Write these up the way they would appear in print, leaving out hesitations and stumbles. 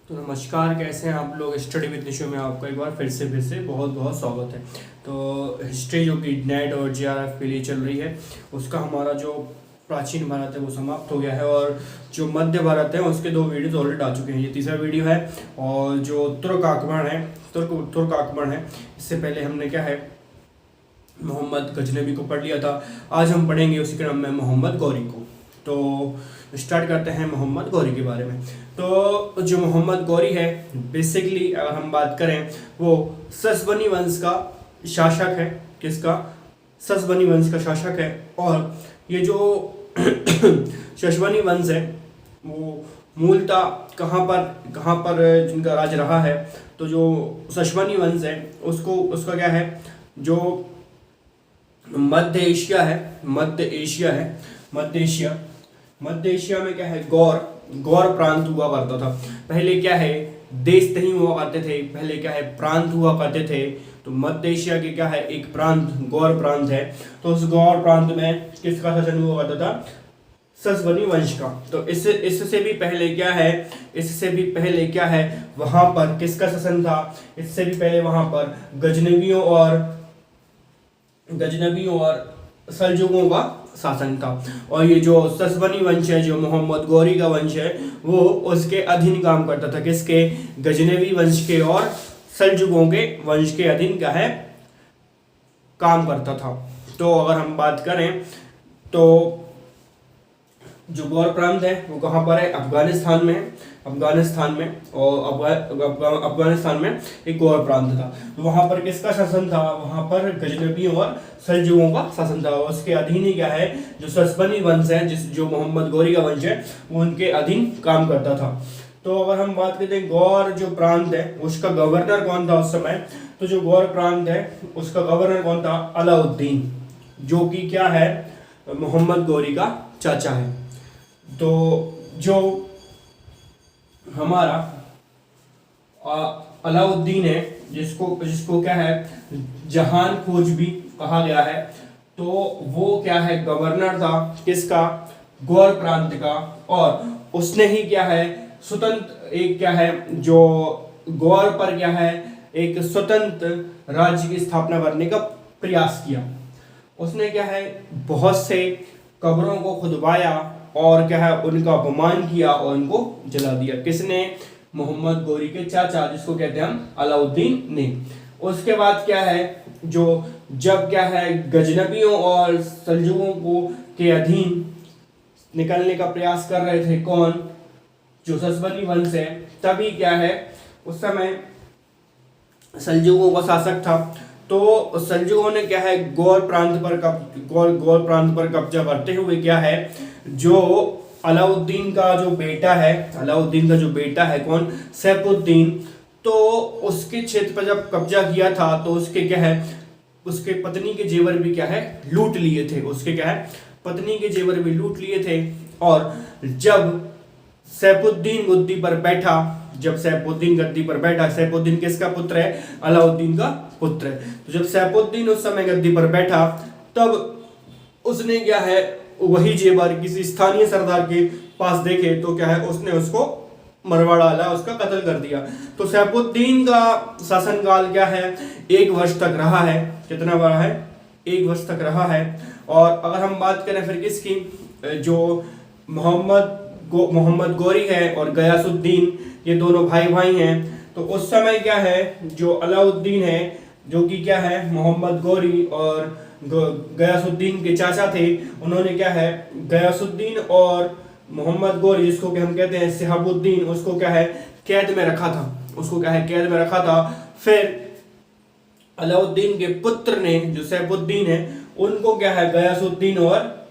तो नमस्कार, कैसे हैं आप लोग। स्टडी विद निशो में आपका एक बार फिर से बहुत बहुत स्वागत है। तो हिस्ट्री जो कि नेट और जेआरएफ के लिए चल रही है, उसका हमारा जो प्राचीन भारत है वो समाप्त हो गया है, और जो मध्य भारत है उसके 2 वीडियोस ऑलरेडी आ चुके हैं। ये तीसरा वीडियो है। और जो तुर्क आक्रमण है, तुर्क आक्रमण है, इससे पहले हमने क्या है, मोहम्मद गजनबी को पढ़ लिया था। आज हम पढ़ेंगे उसी क्रम में मोहम्मद गौरी को। तो स्टार्ट करते हैं मोहम्मद गौरी के बारे में। तो जो मोहम्मद गौरी है, बेसिकली अगर हम बात करें, वो ससबनी वंश का शासक है। किसका? ससबनी वंश का शासक है। और ये जो ससबनी वंश है वो मूलतः कहाँ पर जिनका राज रहा है, तो जो ससबनी वंश है उसका क्या है, जो मध्य एशिया में क्या है, गौर प्रांत हुआ करता था। पहले क्या है, देश नहीं हुआ करते थे, पहले क्या है, प्रांत हुआ करते थे। तो मध्य एशिया के क्या है, एक प्रांत गौर प्रांत है। तो उस गौर प्रांत में किसका शासन हुआ करता था? ससबनी वंश का। तो इससे भी पहले क्या है, वहां पर किसका शासन था? इससे भी पहले वहां पर गजनवियों और सल्जुकों का शासन था। और ये जो ससबनी वंश है, जो मोहम्मद गौरी का वंश है, वो उसके अधीन काम करता था। किसके? गजनवी वंश के और सल्जुकों के वंश के अधीन क्या है, काम करता था। तो अगर हम बात करें तो जो गौर प्रांत है वो कहाँ पर है? अफगानिस्तान में और अफगानिस्तान में एक गौर प्रांत था। तो वहां पर किसका शासन था? वहां पर गजनवियों और सल्जुकों का शासन था। उसके अधीन ही क्या है, जो ससबनी वंश है, जो मोहम्मद गौरी का वंश है, वो उनके अधीन काम करता था। तो अगर हम बात करते हैं गौर जो प्रांत है उसका गवर्नर कौन था उस समय, तो जो गौर प्रांत है उसका गवर्नर कौन था? अलाउद्दीन, जो कि क्या है, मोहम्मद गौरी का चाचा है। तो जो हमारा अलाउद्दीन है, जिसको क्या है, जहान खोज भी कहा गया है, तो वो क्या है, गवर्नर था। किसका? गौर प्रांत का। और उसने ही क्या है, स्वतंत्र एक क्या है, जो गौर पर क्या है, एक स्वतंत्र राज्य की स्थापना करने का प्रयास किया। उसने क्या है, बहुत से कब्रों को खुदवाया और क्या है, उनका अपमान किया और उनको जला दिया। किसने? मोहम्मद गौरी के चाचा, जिसको कहते हैं हम अलाउद्दीन ने। उसके बाद क्या है, जो जब क्या है, गजनवियों और सल्जुकों को के अधीन निकलने का प्रयास कर रहे थे, कौन? जो ससबनी वंश है, तभी क्या है, उस समय सल्जुकों का शासक था। तो सल्जुकों ने क्या है, गौर प्रांत पर कब्जा करते हुए क्या है, जो अलाउद्दीन का जो बेटा है कौन? सैफुद्दीन। तो उसके क्षेत्र पर जब कब्जा किया था, तो उसके क्या है, उसके पत्नी के जेवर भी क्या है, लूट लिए थे। पत्नी के जेवर भी लूट लिए थे। और जब सैफुद्दीन गद्दी पर बैठा, सैफुद्दीन किसका पुत्र है? अलाउद्दीन का पुत्र है। तो जब सैफुद्दीन उस समय गद्दी पर बैठा, तब उसने क्या है, वही जेवर किसी स्थानीय सरदार के पास देखे, तो क्या है, उसने उसको मरवा डाला, उसका कत्ल कर दिया। तो सैफुद्दीन का शासनकाल क्या है, 1 वर्ष तक रहा है। कितना बड़ा है? 1 वर्ष तक रहा है। और अगर हम बात करें फिर किसकी, जो मोहम्मद गौरी है और गयासुद्दीन, ये दोनों भाई हैं। तो उस समय क्या है, जो अलाउद्दीन है, जो कि क्या है, मोहम्मद गौरी और गयासुद्दीन के चाचा थे, उन्होंने क्या है, गयासुद्दीन और मोहम्मद गौरी, जिसको कि हम कहते हैं शिहाबुद्दीन, उसको क्या है, कैद में रखा था। फिर अलाउद्दीन के पुत्र ने, जो सैफुद्दीन है, उनको क्या है, गयासुद्दीन और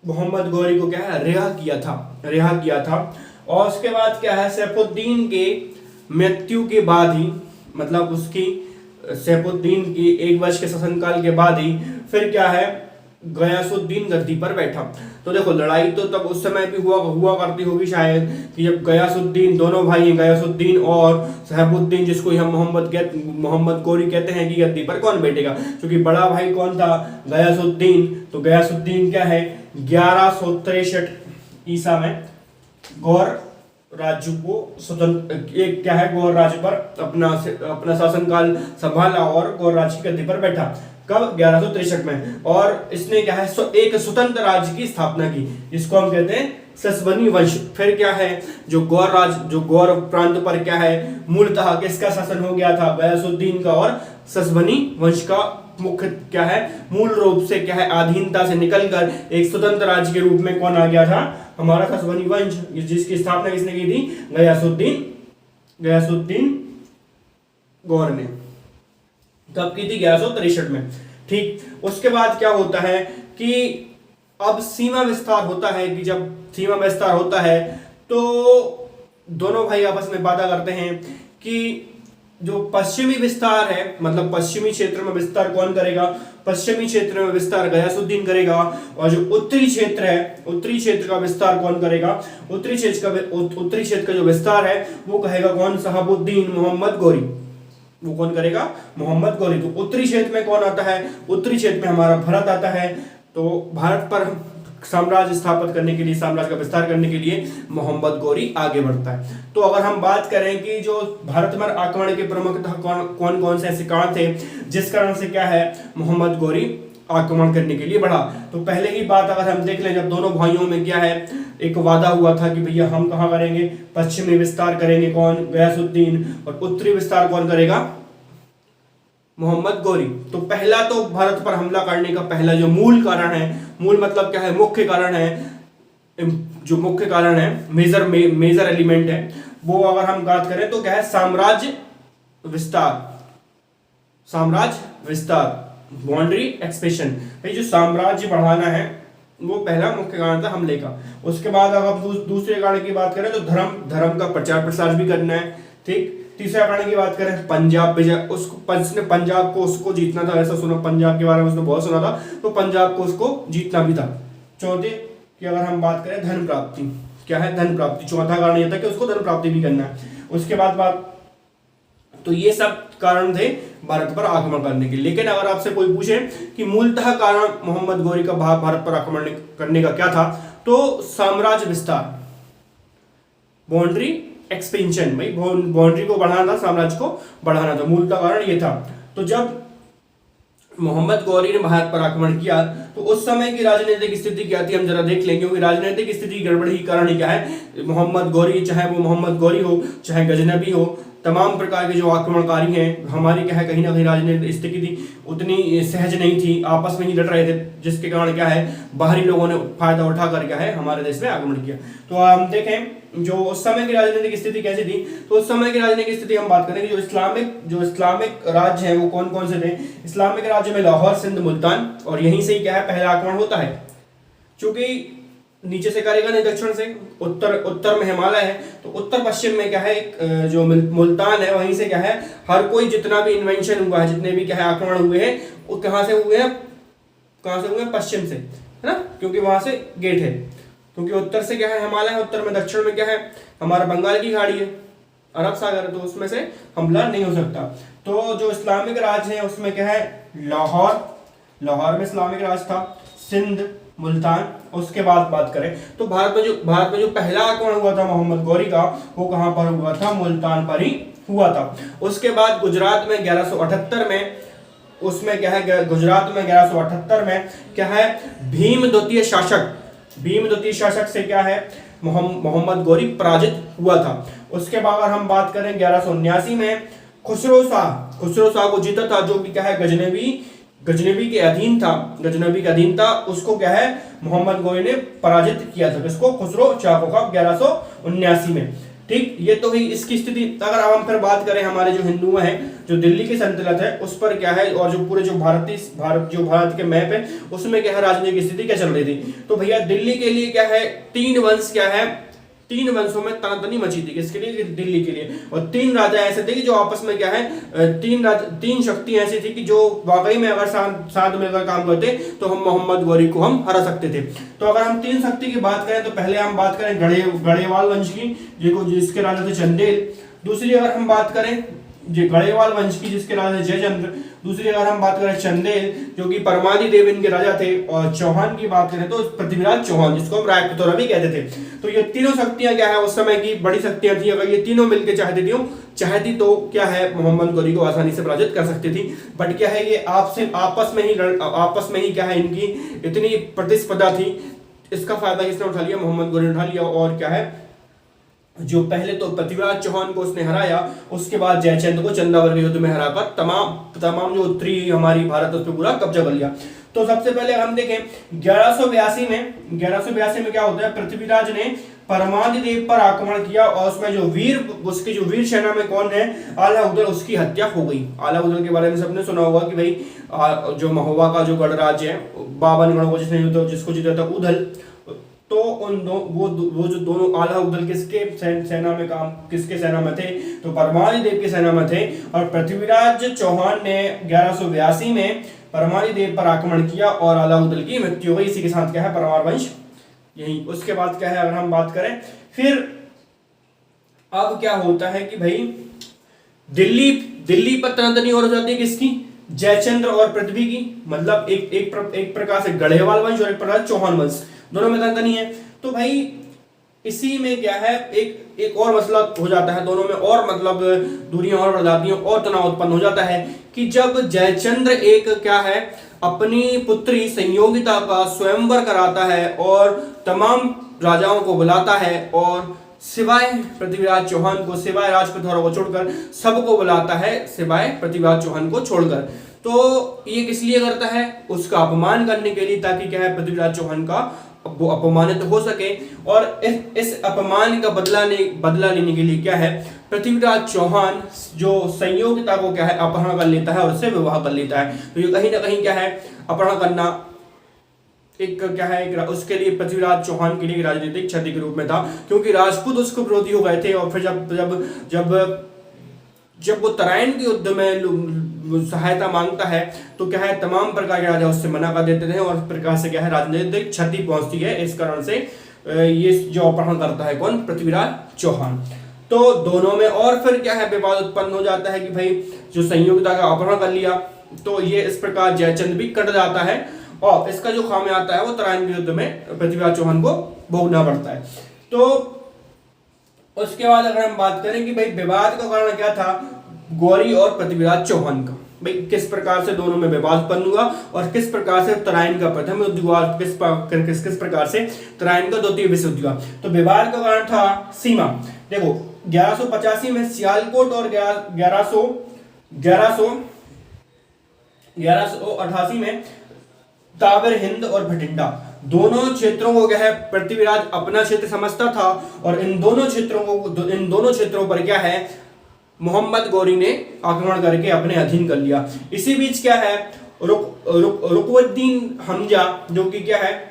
मोहम्मद गौरी को क्या है, रिहा किया था। और उसके बाद क्या है, सैफुद्दीन के मृत्यु के बाद ही, मतलब उसकी सैफुद्दीन की 1 वर्ष के शासनकाल के बाद ही, फिर क्या है, गयासुद्दीन गद्दी पर बैठा। तो देखो, लड़ाई तो तब उस समय भी हुआ करती होगी शायद, कि जब गयासुद्दीन, दोनों भाई हैं, गयासुद्दीन और शहाबुद्दीन, जिसको हम मोहम्मद गौरी कहते हैं, कि गद्दी पर कौन बैठेगा। क्योंकि बड़ा भाई कौन था? गयासुद्दीन। तो गयासुद्दीन क्या है, 1163 ईसा में गौर राज्य को स्वतंत्र एक क्या है गौर राज्य पर अपना शासनकाल संभाला और गौर राज्य की गद्दी पर बैठा। कब? 1163 में। और इसने क्या है एक स्वतंत्र राज्य की स्थापना की, जिसको हम कहते हैं ससबनी वंश। फिर क्या है जो गौर प्रांत पर क्या है मूलतः किसका शासन हो गया था? गयासुद्दीन का। और ससबनी वंश का मुख्य क्या है मूल रूप से क्या है अधीनता से निकलकर एक स्वतंत्र राज्य के रूप में कौन आ गया था? हमारा ससबनी वंश, जिसकी स्थापना किसने की थी? गयासुद्दीन गौर ने। कब की थी? 1163 में। ठीक। उसके बाद क्या होता है कि अब सीमा विस्तार होता है कि जब सीमा विस्तार होता है तो दोनों भाई आपस में वादा करते हैं कि जो पश्चिमी विस्तार है, मतलब पश्चिमी क्षेत्र में विस्तार कौन करेगा? पश्चिमी क्षेत्र में विस्तार गयासुद्दीन करेगा। और जो उत्तरी क्षेत्र है, उत्तरी क्षेत्र का विस्तार कौन करेगा? उत्तरी क्षेत्र का जो विस्तार है वो कहेगा कौन? शहाबुद्दीन मोहम्मद गौरी। वो कौन करेगा? मोहम्मद गौरी। तो उत्तरी क्षेत्र में कौन आता है? उत्तरी क्षेत्र में हमारा भारत आता है। तो भारत पर साम्राज्य स्थापित करने के लिए, साम्राज्य का विस्तार करने के लिए मोहम्मद गौरी आगे बढ़ता है। तो अगर हम बात करें कि जो भारत पर आक्रमण के प्रमुख कौन कौन से ऐसे कारण थे जिस कारण से क्या है मोहम्मद गौरी आक्रमण करने के लिए बढ़ा, तो पहले की बात अगर हम देख लें, जब दोनों भाइयों में क्या है एक वादा हुआ था कि भैया हम कहाँ करेंगे? पश्चिमी विस्तार करेंगे कौन? गयासुद्दीन। और उत्तरी विस्तार कौन करेगा? मोहम्मद गौरी। तो पहला तो भारत पर हमला करने का पहला जो मूल कारण है, मूल मतलब क्या है? मुख्य कारण है, जो मुख्य कारण है, मेजर एलिमेंट है, वो अगर हम बात करें तो क्या है? साम्राज्य विस्तार, बाउंड्री एक्सपेंशन। भाई जो साम्राज्य बढ़ाना है वो पहला मुख्य कारण था हमले का। उसके बाद अगर हम दूसरे कारण की बात करें तो धर्म का प्रचार प्रसार भी करना है। ठीक। तीसरा कारण की बात करें पंजाब पंजाब को उसको जीतना था, ऐसा सुना पंजाब के बारे में उसने बहुत सुना था, तो पंजाब को उसको जीतना भी था। चौथे कि अगर हम बात करें धन प्राप्ति, क्या है? धन प्राप्ति। चौथा कारण यह था कि उसको धन प्राप्ति भी करना है। उसके बाद तो ये सब कारण थे भारत पर आक्रमण करने के। लेकिन अगर आपसे कोई पूछे कि मूलतः कारण मोहम्मद गौरी का भारत पर आक्रमण करने का क्या था, तो साम्राज्य विस्तार, बाउंड्री एक्सपेंशन, भाई बाउंड्री को बढ़ाना, साम्राज्य को बढ़ाना था, मूलतः कारण ये था। तो जब मोहम्मद गौरी ने भारत पर आक्रमण किया तो उस समय की राजनीतिक स्थिति क्या थी हम जरा देख लेंगे, क्योंकि राजनीतिक स्थिति गड़बड़ी कारण क्या है मोहम्मद गौरी, चाहे वो मोहम्मद गौरी हो चाहे गजनबी हो, तमाम प्रकार के जो आक्रमणकारी हैं, हमारी क्या है कहीं ना कहीं राजनीतिक स्थिति थी उतनी सहज नहीं थी, आपस में ही लड़ रहे थे, जिसके कारण क्या है बाहरी लोगों ने फायदा उठाकर क्या है हमारे देश में आक्रमण किया। तो हम देखें जो उस समय की राजनीतिक स्थिति कैसी थी, तो उस समय की राजनीतिक स्थिति हम बात करेंगे जो इस्लामिक राज्य हैं वो कौन कौन से थे। इस्लामिक राज्य में लाहौर, सिंध, मुल्तान, और यहीं से ही क्या है पहला आक्रमण होता है। चूंकि नीचे से करेगा नहीं दक्षिण से, उत्तर में हिमालय है, तो उत्तर पश्चिम में क्या है जो मुल्तान है वहीं से क्या है हर कोई जितना भी इन्वेंशन हुआ है, जितने भी क्या है आक्रमण हुए हैं वो कहाँ से हुए हैं, पश्चिम से, है ना, क्योंकि वहां से गेट है। क्योंकि उत्तर से क्या है हिमालय है, उत्तर में दक्षिण में क्या है हमारा बंगाल की खाड़ी है, अरब सागर है, तो उसमें से हमला नहीं हो सकता। तो जो इस्लामिक राज्य है उसमें क्या है लाहौर में इस्लामिक राज था, सिंध, मुल्तान। उसके बाद बात करें तो भारत में जो पहला आक्रमण हुआ था मोहम्मद गौरी का, वो कहां पर हुआ था, मुल्तान पर ही हुआ था। उसके बाद गुजरात में 1178 में, उसमें क्या है गुजरात में 1178 में क्या है भीम द्वितीय शासक से क्या है मोहम्मद गौरी पराजित हुआ था। उसके बाद अगर हम बात करें 1179 में खुसरो शाह को जीता था, जो कि क्या है गजनबी के अधीन था, उसको क्या है मोहम्मद गौरी ने पराजित किया था, किसको, खुसरो शाह को, 1179 में। ठीक, ये तो हुई इसकी स्थिति। अगर अब हम फिर बात करें हमारे जो हिंदू हैं, जो दिल्ली की सल्तनत है उस पर क्या है, और जो पूरे जो भारत के मैप है उसमें क्या है राजनीतिक स्थिति क्या चल रही थी। तो भैया दिल्ली के लिए क्या है तीन वंशों में तनातनी मची थी, किसके लिए, दिल्ली के लिए। और तीन राजा ऐसे थे कि जो आपस में क्या है तीन शक्ति ऐसी थी कि जो वाकई में अगर साथ मिलकर काम करते तो हम मोहम्मद गौरी को हम हरा सकते थे। तो अगर हम तीन शक्ति की बात करें तो पहले हम बात करें गढ़ेवाल वंश की, जिसके राजा थे चंदेल। दूसरी अगर हम बात करें गढ़ेवाल वंश की जिसके राजा जयचंद्र, दूसरी अगर हम बात करें चंदेल जो कि परमादि देव इनके राजा थे, और चौहान की बात करें तो पृथ्वीराज चौहान जिसको हम रायपुतौरा भी कहते थे। तो ये तीनों शक्तियां क्या है उस समय की बड़ी शक्तियां थी, अगर ये तीनों मिलकर चाहती तो क्या है मोहम्मद गौरी को आसानी से पराजित कर सकती थी। बट क्या है ये आपस में ही क्या है इनकी इतनी प्रतिस्पर्धा थी, इसका फायदा किसने उठा लिया, मोहम्मद गौरी ने उठा लिया। और क्या है जो पहले तो पृथ्वीराज चौहान को उसने हराया, उसके बाद जयचंद्र को चंदावर के युद्ध में हराकर तमाम जो उत्तरी हमारी भारत उस पर पूरा कब्जा कर लिया। तो सबसे पहले हम देखें 1182 में क्या होता है, पृथ्वीराज ने परमादि देव पर आक्रमण किया और उसमें उसकी जो वीर सेना में कौन है, आलाउद्दौला, उसकी हत्या हो गई। आलाउद्दौला के बारे में सबने सुना होगा कि भाई जो महोबा का जो गणराज्य है 52 गणों को जिसको जीता था उदल, तो वो जो दोनों आलाउद्दौला किसके सेना में थे, तो परमादि देव की सेना में थे। और पृथ्वीराज चौहान ने 1182 में परमादि देव पर आक्रमण किया और आलाउद्दौला की मृत्यु हुई। इसी के साथ क्या है परमार वंश यही। उसके बाद क्या है अगर हम बात करें फिर अब क्या होता है कि भाई दिल्ली पर तनातनी और हो जाती है किसकी, जयचंद्र और पृथ्वी की, मतलब एक प्रकार से गढ़ेवाल वंश और एक प्रकार चौहान वंश, दोनों में तनातनी है। तो भाई इसी में क्या है एक और मसला हो जाता है, दोनों में और मतलब दूरियां और बढ़ जाती हैं और तनाव उत्पन्न हो जाता है कि जब जयचंद्र एक क्या है अपनी पुत्री संयोगिता का स्वयंवर कराता है और तमाम राजाओं को बुलाता है और सिवाय पृथ्वीराज चौहान को, सिवाय राजपुतौरा को छोड़कर सबको बुलाता है सिवाय पृथ्वीराज चौहान को छोड़कर। तो ये किस लिए करता है, उसका अपमान करने के लिए, ताकि क्या है पृथ्वीराज चौहान का वो अपमानित हो सके। और इस अपमान का बदला लेने के लिए क्या है पृथ्वीराज चौहान जो संयोगिता को क्या है अपहरण कर लेता है और उससे विवाह कर लेता है। तो ये कहीं ना कहीं क्या है अपहरण करना एक क्या है उसके लिए पृथ्वीराज चौहान के लिए राजनीतिक क्षति के रूप में था, क्योंकि राजपूत उसको विरोधी हो गए थे। और फिर जब वो तराइन के युद्ध में सहायता मांगता है तो क्या है तमाम प्रकार के राजा उससे मना कर देते थे और इस प्रकार से क्या है राजनीतिक क्षति पहुंचती है। इस कारण से ये जो अपहरण करता है कौन, पृथ्वीराज चौहान। तो दोनों में और फिर क्या है विवाद उत्पन्न हो जाता है कि भाई जो संयोगिता का अपहरण कर लिया, तो ये इस प्रकार जयचंद्र भी कट जाता है और इसका जो खामिया आता है वो तराइन के युद्ध में पृथ्वीराज चौहान को भोगना पड़ता है। तो उसके बाद अगर हम बात करें कि भाई विवाद का कारण क्या था गौरी और पृथ्वीराज चौहान का, भाई किस प्रकार से दोनों में विवाद उत्पन्न हुआ और किस प्रकार से तराइन का प्रथम युद्ध हुआ, किस प्रकार से तराइन का द्वितीय विश्व युद्ध हुआ। तो विवाद का कारण था सीमा। देखो 1185 में सियालकोट और 1188 में ताबर हिंद और भटिंडा, दोनों क्षेत्रों को क्या है पृथ्वीराज अपना क्षेत्र समझता था और इन दोनों क्षेत्रों पर क्या है मोहम्मद गौरी ने आक्रमण करके अपने अधीन कर लिया। इसी बीच क्या है रुकनुद्दीन हमजा जो कि क्या है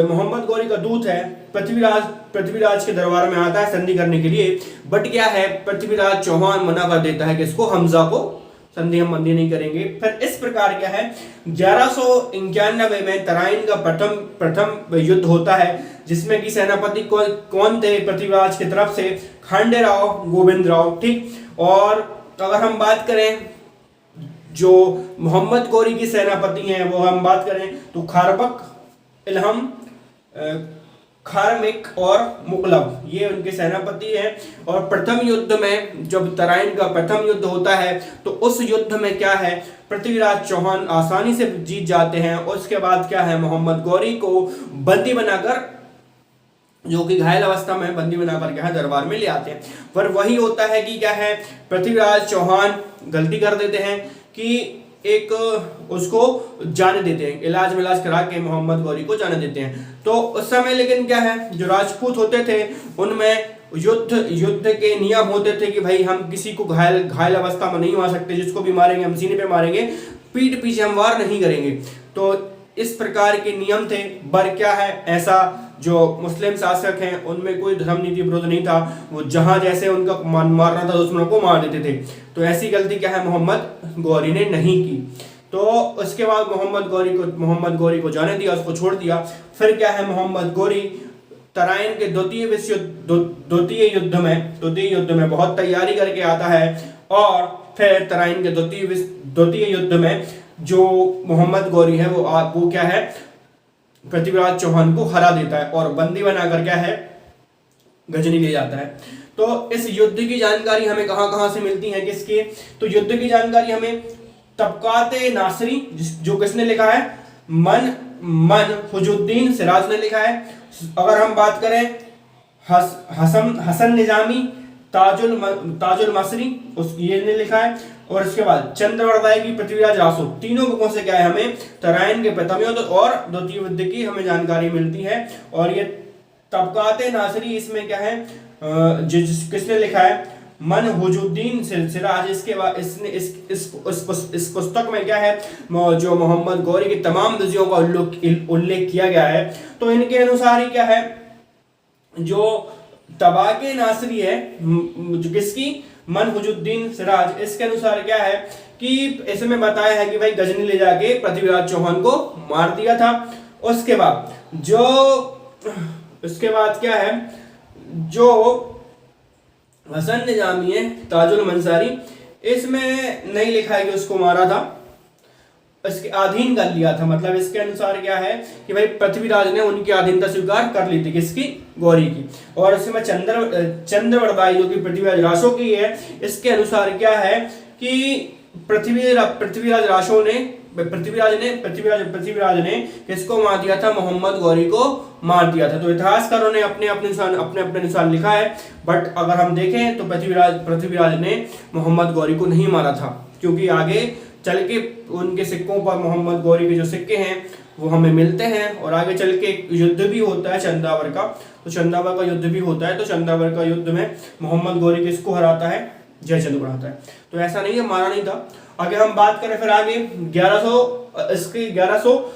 मोहम्मद गौरी का दूत है, पृथ्वीराज के दरबार में आता है संधि करने के लिए। बट क्या है पृथ्वीराज चौहान मना कर देता है कि इसको हमजा को संधि हम बंदी नहीं करेंगे। फिर इस प्रकार क्या है 1191 में तराइन का प्रथम युद्ध होता है जिसमें कि सेनापति कौन थे पृथ्वीराज की तरफ से, खांडेराव गोविंदराव, ठीक। और अगर हम बात करें जो मोहम्मद गौरी की सेनापति हैं वो हम बात करें तो खारबक, इल्हम, खारमिक और मुकलब, ये उनके सेनापति हैं। और प्रथम युद्ध में जब तराइन का प्रथम युद्ध होता है तो उस युद्ध में क्या है पृथ्वीराज चौहान आसानी से जीत जाते हैं। उसके बाद क्या है मोहम्मद गौरी को बंदी बनाकर, जो कि घायल अवस्था में बंदी बनाकर क्या है दरबार में ले आते हैं। पर वही होता है कि क्या है पृथ्वीराज चौहान गलती कर देते हैं कि एक उसको जाने देते हैं, इलाज मिलाज करा के मोहम्मद गौरी को जाने देते हैं। तो उस समय लेकिन क्या है जो राजपूत होते थे उनमें युद्ध के नियम होते थे कि भाई हम किसी को घायल अवस्था में नहीं मार सकते, जिसको भी मारेंगे हम सीने पे मारेंगे, पीठ पीछे हम वार नहीं करेंगे। तो इस प्रकार के नियम थे। पर क्या है ऐसा जो मुस्लिम शासक हैं उनमें कोई धर्म नीति विरोध नहीं था, वो जहां जैसे उनका मारना था दुश्मनों को मार देते थे। तो ऐसी गलती क्या है मोहम्मद गौरी ने नहीं की। तो उसके बाद मोहम्मद गौरी को जाने दिया, उसको छोड़ दिया। फिर क्या है मोहम्मद गौरी तराइन के द्वितीय युद्ध में बहुत तैयारी करके आता है और फिर तराइन के द्वितीय युद्ध में जो मोहम्मद गौरी है वो क्या है, पृथ्वीराज चौहान को हरा देता है और बंदी बनाकर क्या है, गजनी ले जाता है। तो इस युद्ध की जानकारी हमें कहां से मिलती है, किसकी, तो युद्ध की जानकारी हमें तबकाते नासरी, जो किसने लिखा है, मनहजुद्दीन सिराज ने लिखा है। अगर हम बात करें हसन निजामी ताजुल मसरी, ये ने लिखा है। और इसके बाद चंद्रवर्दाई की पृथ्वीराज रासो, तीनों बुकों से क्या है, हमें तराइन के प्रथम युद्ध और द्वितीय युद्ध की हमें जानकारी मिलती है। और ये तबकाते नासरी, इसमें क्या है, किसने लिखा है, मनहजुद्दीन सिराज। इसके बाद इसने इस पुस्तक में क्या है, जो मोहम्मद गौरी की तमाम विजयों का उल्लेख किया गया है। तो इनके अनुसार ही क्या है, जो तबाके नासरी है, जो किसकी, मनहजुद्दीन सिराज, इसके अनुसार क्या है कि इसमें बताया है कि भाई गजनी ले जाके पृथ्वीराज चौहान को मार दिया था। उसके बाद क्या है, जो हसन निजामी है ताजुल मंसारी, इसमें नहीं लिखा है कि उसको मारा था, इसके अधीन कर लिया था। मतलब इसके अनुसार क्या है कि भाई पृथ्वीराज ने उनकी अधीनता स्वीकार कर ली थी, किसकी, गौरी की। और इसमें चंद्रवर्दाई जो कि पृथ्वीराज रासो की है, इसके अनुसार क्या है कि पृथ्वीराज ने किसको मार दिया था, मोहम्मद गौरी को मार दिया था। तो इतिहासकारों ने अपने अनुसार लिखा है। बट अगर हम देखें तो पृथ्वीराज ने मोहम्मद गौरी को नहीं मारा था, क्योंकि आगे चल के उनके सिक्कों पर मोहम्मद गौरी के जो सिक्के हैं वो हमें मिलते हैं। और आगे चल के युद्ध भी होता है चंदावर का, तो चंदावर का युद्ध भी होता है। तो चंदावर का युद्ध में मोहम्मद गौरी किसको हराता है, जयचंद को हराता है। तो ऐसा नहीं है, मारा नहीं था। आगे हम बात करें फिर आगे 1100,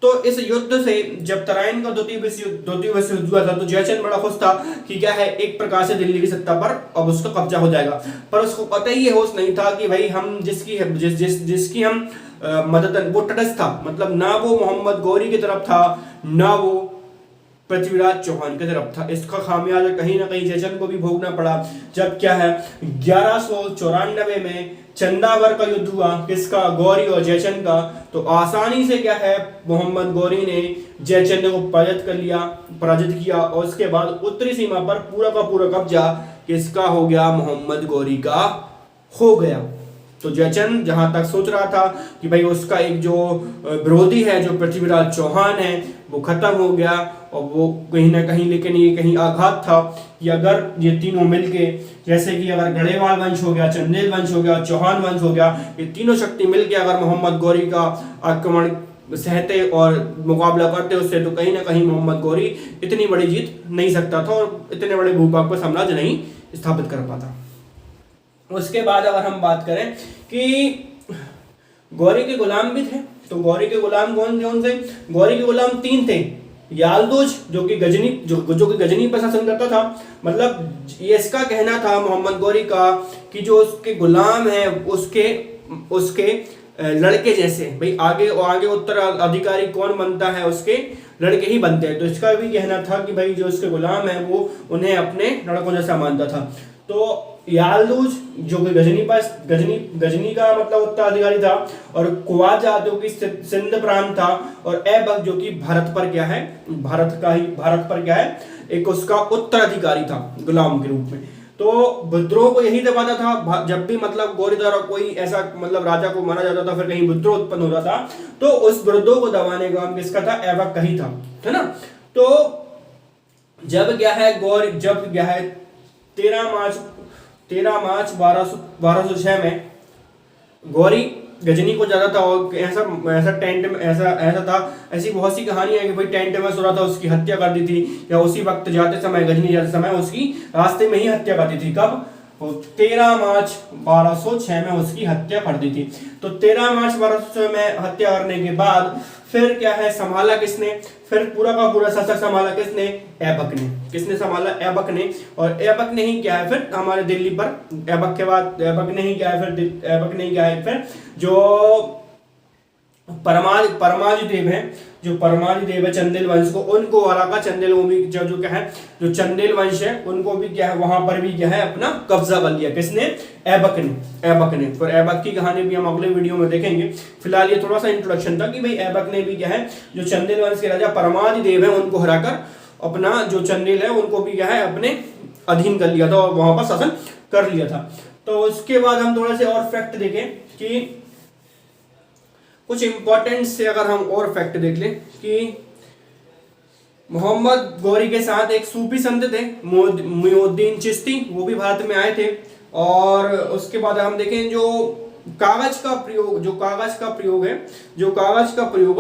तो इस युद्ध से जब तराइन का द्वितीय विश्व युद्ध हुआ था, तो जयचंद बड़ा खुश था कि क्या है, एक प्रकार से दिल्ली की सत्ता पर अब उसका कब्जा हो जाएगा। पर उसको पता ही ये होश नहीं था कि भाई हम जिसकी हम मदद, वो तटस्थ था, मतलब ना वो मोहम्मद गौरी की तरफ था, ना वो पृथ्वीराज चौहान की तरफ था। इसका खामियाजा कहीं ना कहीं जयचंद को भी भोगना पड़ा। जब क्या है 1194 में चंदावर का युद्ध हुआ, किसका, गौरी और जयचंद का, तो आसानी से क्या है, मोहम्मद गौरी ने जयचंद को पराजित किया। और उसके बाद उत्तरी सीमा पर पूरा का पूरा कब्जा किसका हो गया, मोहम्मद गौरी का हो गया। तो जयचंद जहां तक सोच रहा था कि भाई उसका एक जो विरोधी है, जो पृथ्वीराज चौहान है, वो खत्म हो गया। और वो कहीं ना कहीं, लेकिन ये कहीं आघात था कि अगर ये तीनों मिलके, जैसे कि अगर गढ़ेवाल वंश हो गया, चंदेल वंश हो गया, चौहान वंश हो गया, ये तीनों शक्ति मिलके अगर मोहम्मद गौरी का आक्रमण सहते और मुकाबला करते उससे, तो कहीं ना कहीं मोहम्मद गौरी इतनी बड़ी जीत नहीं सकता था और इतने बड़े भूभाग पर साम्राज्य नहीं स्थापित कर पाता। उसके बाद अगर हम बात करें कि गौरी के गुलाम भी थे, तो गौरी के गुलाम कौन थे, गौरी के गुलाम 3 थे। यालदोज जो कि गजनी पर शासन करता था, मतलब ये इसका कहना था मोहम्मद गौरी का कि जो उसके गुलाम है उसके लड़के जैसे, भाई आगे उत्तराधिकारी कौन बनता है, उसके लड़के ही बनते हैं। तो इसका भी कहना था कि भाई जो उसके गुलाम है वो उन्हें अपने लड़कों जैसा मानता था। तो यालदूज जो कि गजनी का मतलब उत्तराधिकारी था, और ख्वाजा जो कि सिंध प्रांत था, और ऐबक जो कि भारत पर क्या है एक उसका उत्तराधिकारी था गुलाम के रूप में। तो विद्रोह को यही दबाता था। जब भी मतलब गौरी द्वारा कोई ऐसा मतलब राजा को मारा जाता था, फिर कहीं विद्रोह उत्पन्न होता था, तो उस विद्रोह को दबाने का काम किसका था, ऐबक का ही था, है ना। तो जब क्या है 13 मार्च 1206 में गौरी गजनी को जाता था, और ऐसा टेंट में ऐसा था, ऐसी बहुत सी कहानियां कि भाई टेंट में सो रहा था, उसकी हत्या कर दी थी, या उसी वक्त गजनी जाते समय उसकी रास्ते में ही हत्या कर दी थी। कब, 13 मार्च 1206 में उसकी हत्या कर दी थी। तो 13 मार्च 1206 में हत्या करने के बाद फिर क्या है, संभाला किसने, फिर पूरा का पूरा शासक संभाला किसने, ऐबक ने। किसने संभाला, ऐबक ने। और ऐबक ने ही क्या है फिर हमारे दिल्ली पर, ऐबक ने ही क्या है फिर जो परमादिदेव हैं, जो परमादिदेव है चंदेल वंश को, उनको हराकर चंदेल वो भी जो क्या है जो चंदेल वंश है उनको भी क्या है वहां पर भी क्या है अपना कब्जा कर लिया। किसने? ऐबक ने। पर ऐबक की कहानी भी हम अगले वीडियो में देखेंगे। फिलहाल ये थोड़ा सा इंट्रोडक्शन था कि भाई ऐबक ने भी क्या है जो चंदेल वंश के राजा परमादिदेव है उनको हराकर अपना जो चंदेल है उनको भी क्या है अपने अधीन कर लिया था और वहां पर शासन कर लिया था। तो उसके बाद हम थोड़े से और फैक्ट देखें कि कुछ इंपॉर्टेंट से अगर हम और फैक्ट देख लें कि मोहम्मद गौरी के साथ एक सूफी संत थे मुइनुद्दीन चिश्ती, वो भी भारत में आए थे। और उसके बाद हम देखें जो कागज का प्रयोग है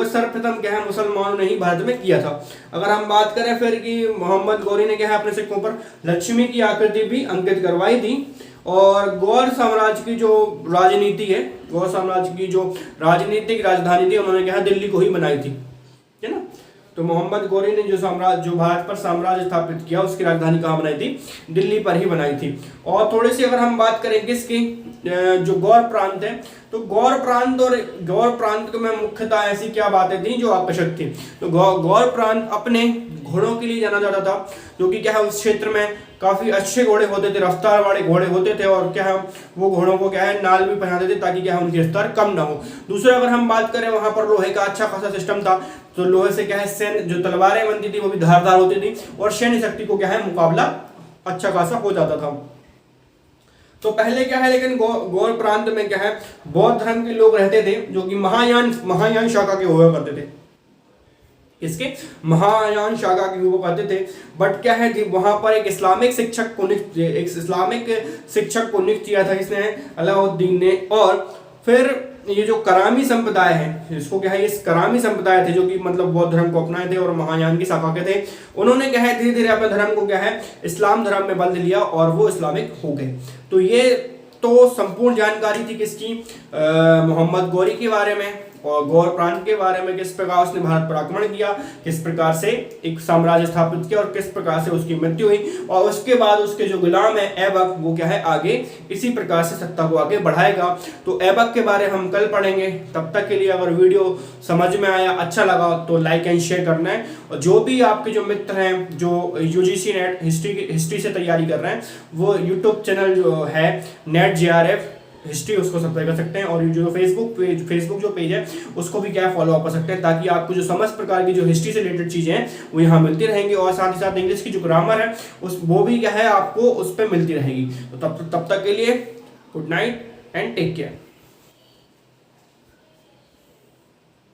सर्वप्रथम क्या है मुसलमानों ने ही भारत में किया था। अगर हम बात करें फिर कि मोहम्मद गौरी ने क्या है अपने सिक्कों पर लक्ष्मी की आकृति भी अंकित करवाई थी। और गौर साम्राज्य की जो राजनीति है, गौर साम्राज्य की जो राजनीतिक राजधानी थी उन्होंने क्या है दिल्ली को ही बनाई थी, है ना। तो मोहम्मद गौरी ने जो भारत पर साम्राज्य स्थापित किया उसकी राजधानी कहाँ बनाई थी? दिल्ली पर ही बनाई थी। और थोड़ी सी अगर हम बात करें किसकी जो गौर प्रांत है, तो गौर प्रांत में मुख्यतः ऐसी क्या बातें थी जो आकर्षक थी। तो गौर प्रांत अपने घोड़ों के लिए जाना जाता था, जो कि क्या है उस क्षेत्र में काफी अच्छे घोड़े होते थे, रफ्तार वाले घोड़े होते थे। और क्या है वो घोड़ों को क्या है नाल भी पहनाते थे ताकि क्या है उनकी रफ्तार कम ना हो। दूसरा अगर हम बात करें वहां पर लोहे का अच्छा खासा सिस्टम था, तो लोहे से क्या है सैन्य जो तलवारें बनती थी वो भी धारदार होती थी और सैन्य शक्ति को क्या है मुकाबला अच्छा खासा हो जाता था। तो पहले क्या है लेकिन गौर प्रांत में क्या है बौद्ध धर्म के लोग रहते थे, जो कि महायान शाखा के हुआ करते थे। इसके महायान शाखा के हुआ करते थे। बट क्या है वहां पर एक इस्लामिक शिक्षक को नियुक्त किया था इसने अलाउद्दीन ने। और फिर ये जो करामी संप्रदाय है, इसको क्या है इस करामी संप्रदाय थे जो कि मतलब बौद्ध धर्म को अपनाए थे और महायान की शाखा के थे, उन्होंने क्या है धीरे धीरे अपने धर्म को क्या है इस्लाम धर्म में बदल लिया और वो इस्लामिक हो गए। तो ये तो संपूर्ण जानकारी थी किसकी? मोहम्मद गौरी के बारे में और गौर प्रांत के बारे में, किस प्रकार उसने भारत पर आक्रमण किया, किस प्रकार से एक साम्राज्य स्थापित किया और किस प्रकार से उसकी मृत्यु हुई। और उसके बाद उसके जो गुलाम है ऐबक, वो क्या है आगे इसी प्रकार से सत्ता को आगे बढ़ाएगा। तो ऐबक के बारे हम कल पढ़ेंगे। तब तक के लिए अगर वीडियो समझ में आया, अच्छा लगा तो लाइक एंड शेयर करना है। और जो भी आपके जो मित्र हैं जो यूजीसी नेट हिस्ट्री से तैयारी कर रहे हैं, वो यूट्यूब चैनल जो है नेट JRF हिस्ट्री उसको सब्सक्राइब कर सकते हैं। और जो फेसबुक जो पेज है उसको भी क्या फॉलो अप कर सकते हैं, ताकि आपको जो समस्त प्रकार की जो हिस्ट्री से रिलेटेड चीजें हैं वो यहाँ मिलती रहेंगी। और साथ ही साथ इंग्लिश की जो ग्रामर है वो भी क्या है आपको उस पर मिलती रहेगी। तो तब तक के लिए good night and take care.